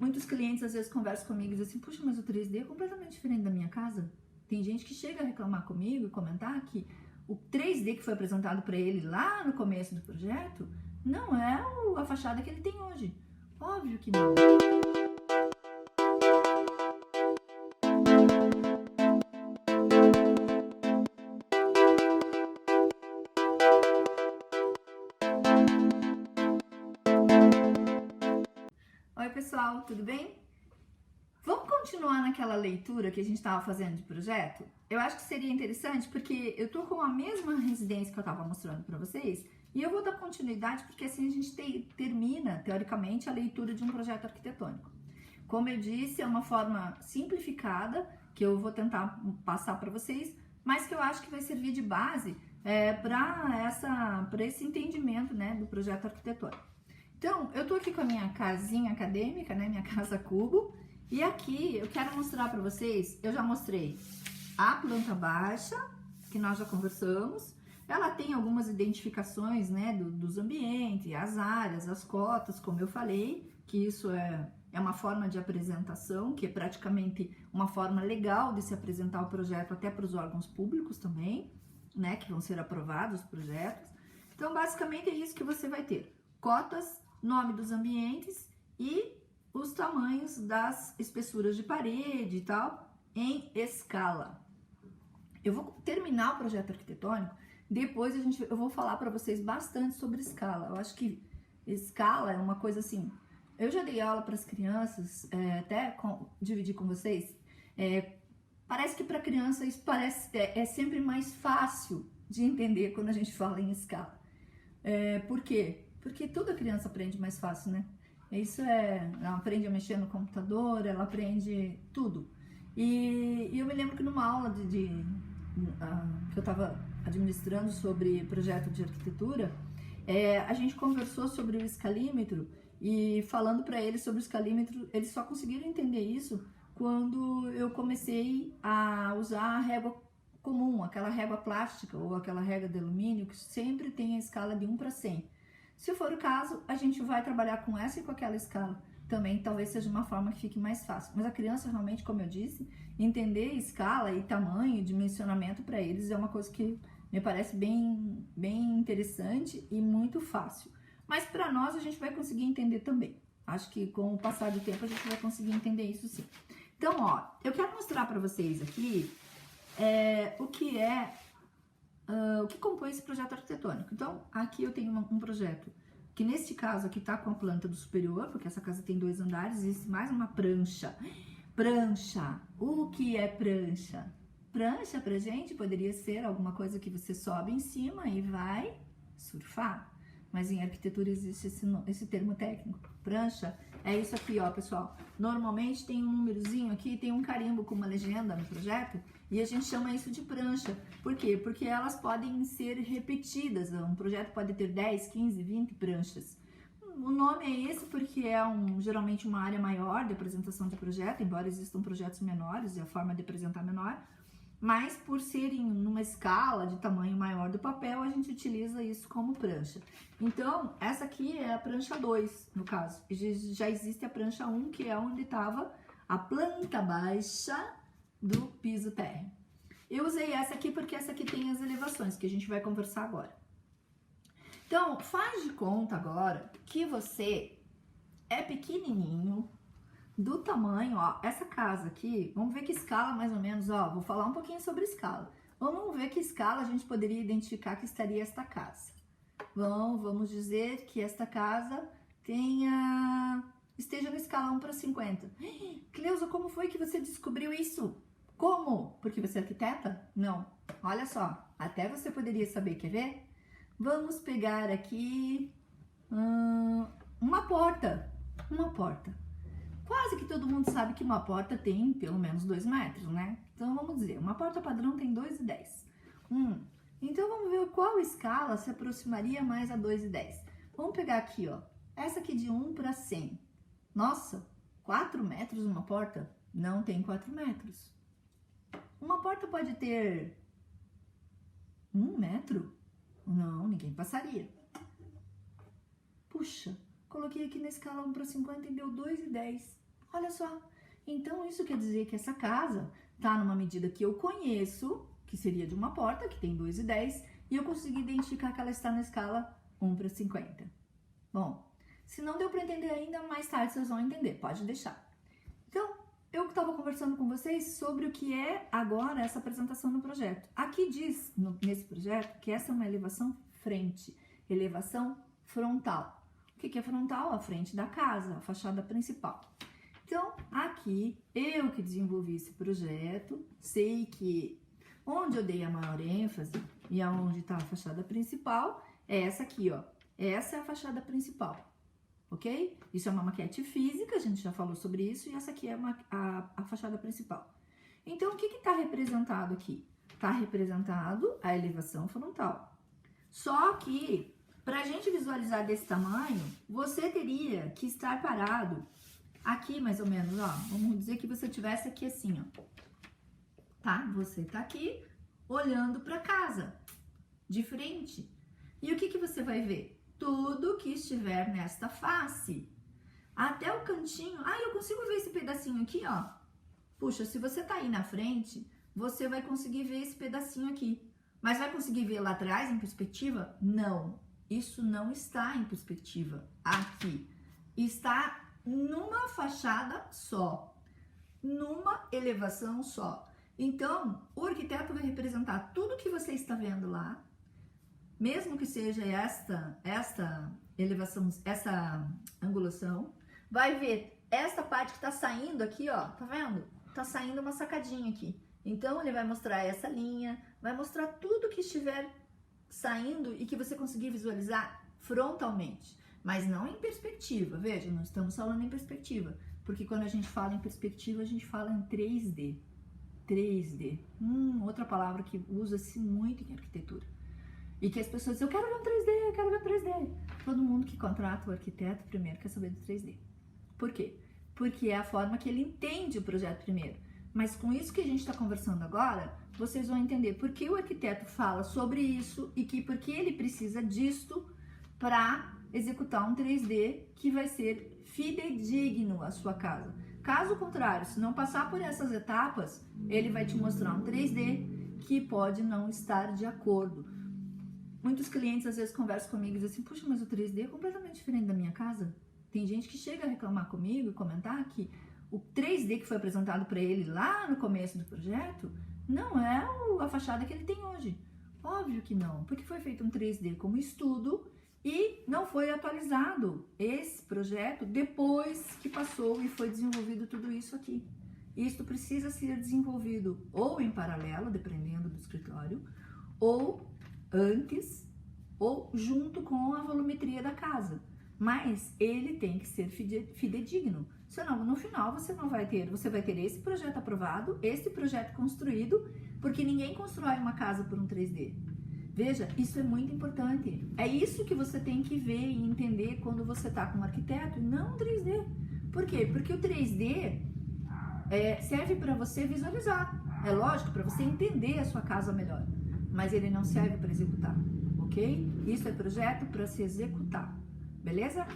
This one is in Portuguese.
Muitos clientes às vezes conversam comigo e dizem assim, puxa, mas o 3D é completamente diferente da minha casa. Tem gente que chega a reclamar comigo e comentar que o 3D que foi apresentado para ele lá no começo do projeto não é a fachada que ele tem hoje. Óbvio que não. Oi pessoal, tudo bem? Vamos continuar naquela leitura que a gente estava fazendo de projeto? Eu acho que seria interessante porque eu tô com a mesma residência que eu estava mostrando para vocês e eu vou dar continuidade porque assim a gente termina, teoricamente, a leitura de um projeto arquitetônico. Como eu disse, é uma forma simplificada que eu vou tentar passar para vocês, mas que eu acho que vai servir de base para esse entendimento, né, do projeto arquitetônico. Então, eu tô aqui com a minha casinha acadêmica, né, minha casa cubo, e aqui eu quero mostrar para vocês, eu já mostrei a planta baixa, que nós já conversamos, ela tem algumas identificações, né, dos ambientes, as áreas, as cotas, como eu falei, que isso é uma forma de apresentação, que é praticamente uma forma legal de se apresentar o projeto até para os órgãos públicos também, né, que vão ser aprovados os projetos. Então, basicamente é isso que você vai ter, cotas, nome dos ambientes e os tamanhos das espessuras de parede e tal em escala. Eu vou terminar o projeto arquitetônico, depois eu vou falar para vocês bastante sobre escala. Eu acho que escala é uma coisa assim, eu já dei aula para as crianças, dividir com vocês, parece que para criança isso é sempre mais fácil de entender quando a gente fala em escala. Por quê? Porque toda criança aprende mais fácil, né? Ela aprende a mexer no computador, ela aprende tudo. E eu me lembro que numa aula que eu estava administrando sobre projeto de arquitetura, a gente conversou sobre o escalímetro e falando para eles sobre o escalímetro, eles só conseguiram entender isso quando eu comecei a usar a régua comum, aquela régua plástica ou aquela régua de alumínio que sempre tem a escala de 1 para 100. Se for o caso, a gente vai trabalhar com essa e com aquela escala. Também talvez seja uma forma que fique mais fácil. Mas a criança realmente, como eu disse, entender escala e tamanho, dimensionamento para eles é uma coisa que me parece bem interessante e muito fácil. Mas para nós a gente vai conseguir entender também. Acho que com o passar do tempo a gente vai conseguir entender isso sim. Então, ó, eu quero mostrar para vocês aqui o que compõe esse projeto arquitetônico. Então, aqui eu tenho um projeto que neste caso aqui tá com a planta do superior, porque essa casa tem 2 andares, existe mais uma prancha. Prancha, o que é prancha? Prancha pra gente poderia ser alguma coisa que você sobe em cima e vai surfar. Mas em arquitetura existe esse termo técnico. Prancha é isso aqui, ó, pessoal. Normalmente tem um númerozinho aqui, tem um carimbo com uma legenda no projeto e a gente chama isso de prancha. Por quê? Porque elas podem ser repetidas. Um projeto pode ter 10, 15, 20 pranchas. O nome é esse porque é geralmente uma área maior de apresentação de projeto, embora existam projetos menores e a forma de apresentar menor. Mas por serem numa escala de tamanho maior do papel, a gente utiliza isso como prancha. Então, essa aqui é a prancha 2, no caso. E já existe a prancha 1, que é onde estava a planta baixa do piso térreo. Eu usei essa aqui porque essa aqui tem as elevações, que a gente vai conversar agora. Então, faz de conta agora que você é pequenininho, do tamanho, ó, essa casa aqui, vamos ver que escala mais ou menos, ó, vou falar um pouquinho sobre escala. Vamos ver que escala a gente poderia identificar que estaria esta casa. Vamos dizer que esta casa esteja na escala 1 para 50. Cleusa, como foi que você descobriu isso? Como? Porque você é arquiteta? Não. Olha só, até você poderia saber, quer ver? Vamos pegar aqui uma porta. Quase que todo mundo sabe que uma porta tem pelo menos 2 metros, né? Então, vamos dizer, uma porta padrão tem 2,10. Então, vamos ver qual escala se aproximaria mais a 2,10. Vamos pegar aqui, ó, essa aqui de 1 para 100. Nossa, 4 metros uma porta? Não tem 4 metros. Uma porta pode ter 1 metro? Não, ninguém passaria. Puxa, coloquei aqui na escala 1 para 50 e deu 2,10. Olha só. Então, isso quer dizer que essa casa tá numa medida que eu conheço, que seria de uma porta, que tem 2,10, e eu consegui identificar que ela está na escala 1:50. Bom, se não deu para entender ainda, mais tarde vocês vão entender, pode deixar. Então, eu estava conversando com vocês sobre o que é agora essa apresentação no projeto. Aqui diz, nesse projeto, que essa é uma elevação frente, elevação frontal. O que é frontal? A frente da casa, a fachada principal. Então, aqui, eu que desenvolvi esse projeto, sei que onde eu dei a maior ênfase e aonde está a fachada principal é essa aqui, ó. Essa é a fachada principal, ok? Isso é uma maquete física, a gente já falou sobre isso, e essa aqui é a fachada principal. Então, o que está representado aqui? Está representado a elevação frontal. Só que, para a gente visualizar desse tamanho, você teria que estar parado aqui, mais ou menos, ó. Vamos dizer que você estivesse aqui assim, ó. Tá? Você tá aqui olhando para casa, de frente. E o que você vai ver? Tudo que estiver nesta face. Até o cantinho. Ah, eu consigo ver esse pedacinho aqui, ó. Puxa, se você tá aí na frente, você vai conseguir ver esse pedacinho aqui. Mas vai conseguir ver lá atrás, em perspectiva? Não. Isso não está em perspectiva aqui. Está numa fachada só. Numa elevação só. Então, o arquiteto vai representar tudo que você está vendo lá, mesmo que seja esta elevação, essa angulação, vai ver esta parte que está saindo aqui, ó, tá vendo? Tá saindo uma sacadinha aqui. Então, ele vai mostrar essa linha, vai mostrar tudo que estiver saindo e que você conseguir visualizar frontalmente, mas não em perspectiva. Veja, não estamos falando em perspectiva, porque quando a gente fala em perspectiva, a gente fala em 3D. 3D, outra palavra que usa-se muito em arquitetura. E que as pessoas dizem, eu quero ver um 3D, eu quero ver um 3D. Todo mundo que contrata o arquiteto primeiro quer saber do 3D. Por quê? Porque é a forma que ele entende o projeto primeiro. Mas com isso que a gente está conversando agora, vocês vão entender por que o arquiteto fala sobre isso e por que ele precisa disto para executar um 3D que vai ser fidedigno à sua casa. Caso contrário, se não passar por essas etapas, ele vai te mostrar um 3D que pode não estar de acordo. Muitos clientes às vezes conversam comigo e dizem assim, puxa, mas o 3D é completamente diferente da minha casa. Tem gente que chega a reclamar comigo e comentar que o 3D que foi apresentado para ele lá no começo do projeto não é a fachada que ele tem hoje. Óbvio que não, porque foi feito um 3D como estudo e não foi atualizado esse projeto depois que passou e foi desenvolvido tudo isso aqui. Isto precisa ser desenvolvido ou em paralelo, dependendo do escritório, ou antes, ou junto com a volumetria da casa. Mas ele tem que ser fidedigno. Senão, no final, você vai ter esse projeto aprovado, esse projeto construído, porque ninguém constrói uma casa por um 3D. Veja, isso é muito importante. É isso que você tem que ver e entender quando você está com um arquiteto, e não um 3D. Por quê? Porque o 3D serve para você visualizar. É lógico, para você entender a sua casa melhor. Mas ele não serve para executar, ok? Isso é projeto para se executar, beleza?